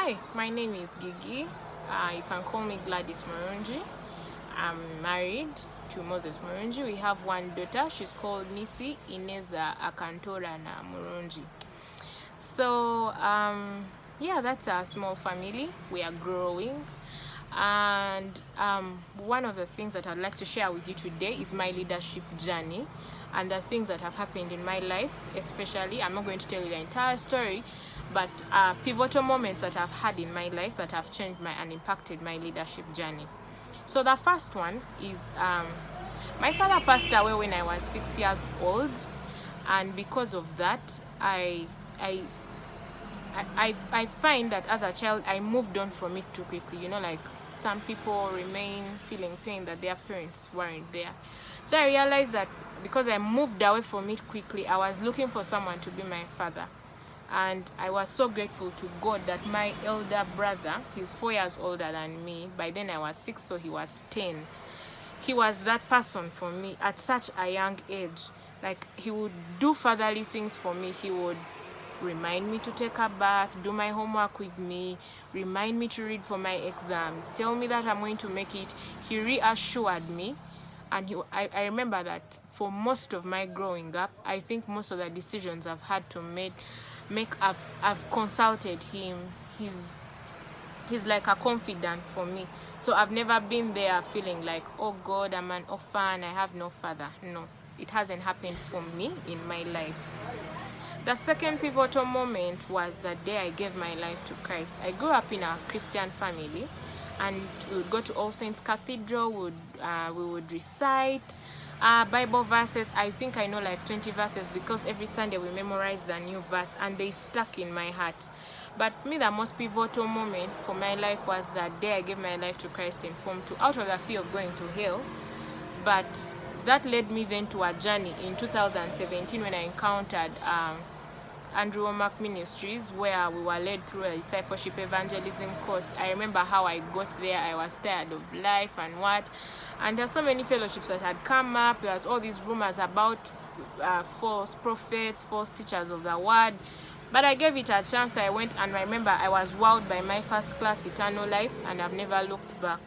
Hi, my name is Gigi. You can call me Gladys Murungi. I'm married to Moses Murungi. We have one daughter. She's called Nisi Ineza Akantorana Murungi. So, yeah, that's our small family. We are growing. And one of the things that I'd like to share with you today is my leadership journey and the things that have happened in my life, especially. I'm not going to tell you the entire story, but pivotal moments that I've had in my life that have changed and impacted my leadership journey. So the first one is my father passed away when I was 6 years old, and because of that, I find that as a child I moved on from it too quickly. You know, like some people remain feeling pain that their parents weren't there. So I realized that because I moved away from it quickly, I was looking for someone to be my father. And I was so grateful to God that my elder brother, he's 4 years older than me. By then I was 6, so he was 10. He was that person for me at such a young age. Like, he would do fatherly things for me. He would remind me to take a bath, do my homework with me, remind me to read for my exams, tell me that I'm going to make it. He reassured me. And I remember that for most of my growing up, I think most of the decisions I've had to make I've consulted him. He's like a confidant for me. So I've never been there feeling like, oh God, I'm an orphan, I have no father. No, it hasn't happened for me in my life. The second pivotal moment was the day I gave my life to Christ. I grew up in a Christian family, and we would go to All Saints Cathedral. We would recite Bible verses. I think I know like 20 verses because every Sunday we memorized a new verse, and they stuck in my heart. But for me, the most pivotal moment for my life was that day I gave my life to Christ in Form 2, out of the fear of going to hell. But that led me then to a journey in 2017 when I encountered Andrew Womack Ministries, where we were led through a discipleship evangelism course. I remember how I got there. I was tired of life and what. And there's so many fellowships that had come up. There was all these rumors about false prophets, false teachers of the word. But I gave it a chance. I went, and I remember I was wowed by my first class, Eternal Life, and I've never looked back.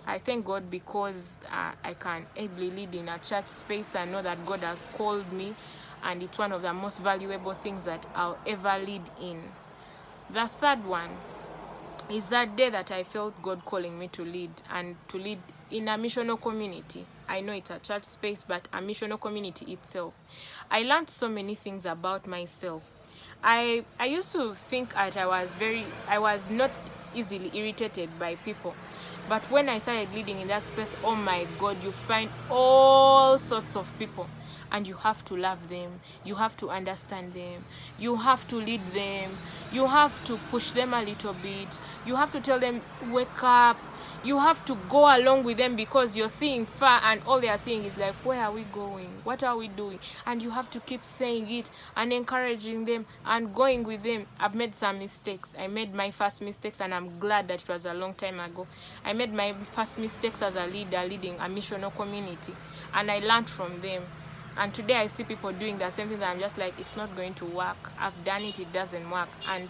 I thank God because I can ably lead in a church space. I know that God has called me, and it's one of the most valuable things that I'll ever lead in. The third one is that day that I felt God calling me to lead, and to lead in a missional community. I know it's a church space, but a missional community itself. I learned so many things about myself. I used to think that I was not easily irritated by people. But when I started leading in that space, oh my God, you find all sorts of people. And you have to love them, you have to understand them, you have to lead them, you have to push them a little bit, you have to tell them, wake up, you have to go along with them because you're seeing far and all they are seeing is like, where are we going? What are we doing? And you have to keep saying it and encouraging them and going with them. I've made some mistakes. I made my first mistakes, and I'm glad that it was a long time ago. I made my first mistakes as a leader leading a missional community, and I learned from them. And today I see people doing the same thing, and I'm just like, it's not going to work. I've done it, it doesn't work. And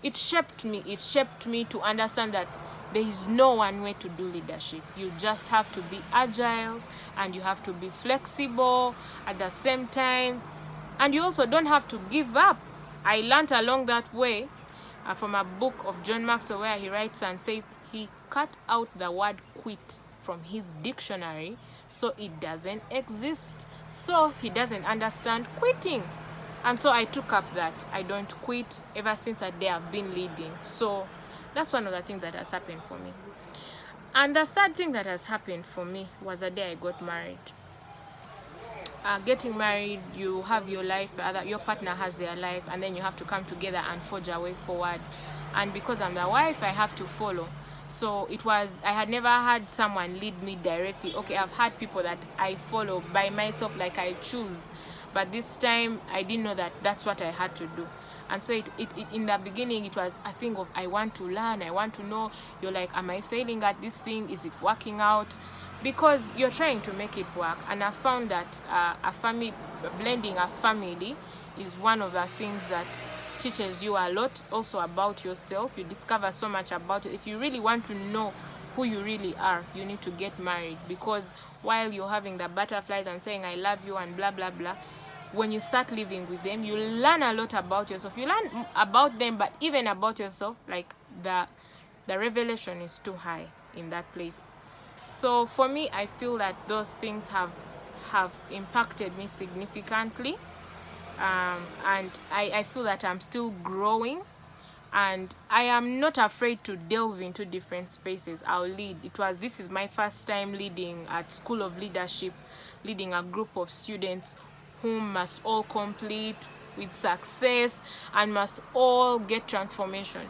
it shaped me. It shaped me to understand that there is no one way to do leadership. You just have to be agile, and you have to be flexible at the same time. And you also don't have to give up. I learned along that way from a book of John Maxwell, where he writes and says he cut out the word quit from his dictionary so it doesn't exist. So he doesn't understand quitting. And so I took up that I don't quit. Ever since that day I've been leading. So that's one of the things that has happened for me. And the third thing that has happened for me was the day I got married. Getting married, you have your life, your partner has their life, and then you have to come together and forge a way forward. And because I'm the wife, I have to follow. So I had never had someone lead me directly. Okay, I've had people that I follow by myself, like I choose. But this time, I didn't know that that's what I had to do. And so in the beginning, it was a thing of, I want to learn, I want to know. You're like, am I failing at this thing? Is it working out? Because you're trying to make it work. And I found that blending a family is one of the things that teaches you a lot also about yourself. You discover so much about it. If you really want to know who you really are, you need to get married, because while you're having the butterflies and saying I love you and blah blah blah, when you start living with them, you learn a lot about yourself. You learn about them, but even about yourself, like the revelation is too high in that place. So for me, I feel that those things have impacted me significantly, and I feel that I'm still growing, and I am not afraid to delve into different spaces. I'll lead. This is my first time leading at School of Leadership, leading a group of students who must all complete with success and must all get transformation.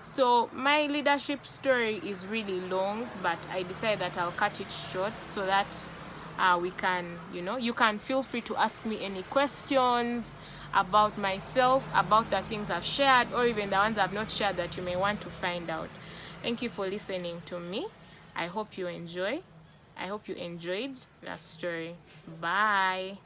So my leadership story is really long, but I decided that I'll cut it short so that we can, you can feel free to ask me any questions about myself, about the things I've shared, or even the ones I've not shared that you may want to find out. Thank you for listening to me. I hope you enjoyed the story. Bye.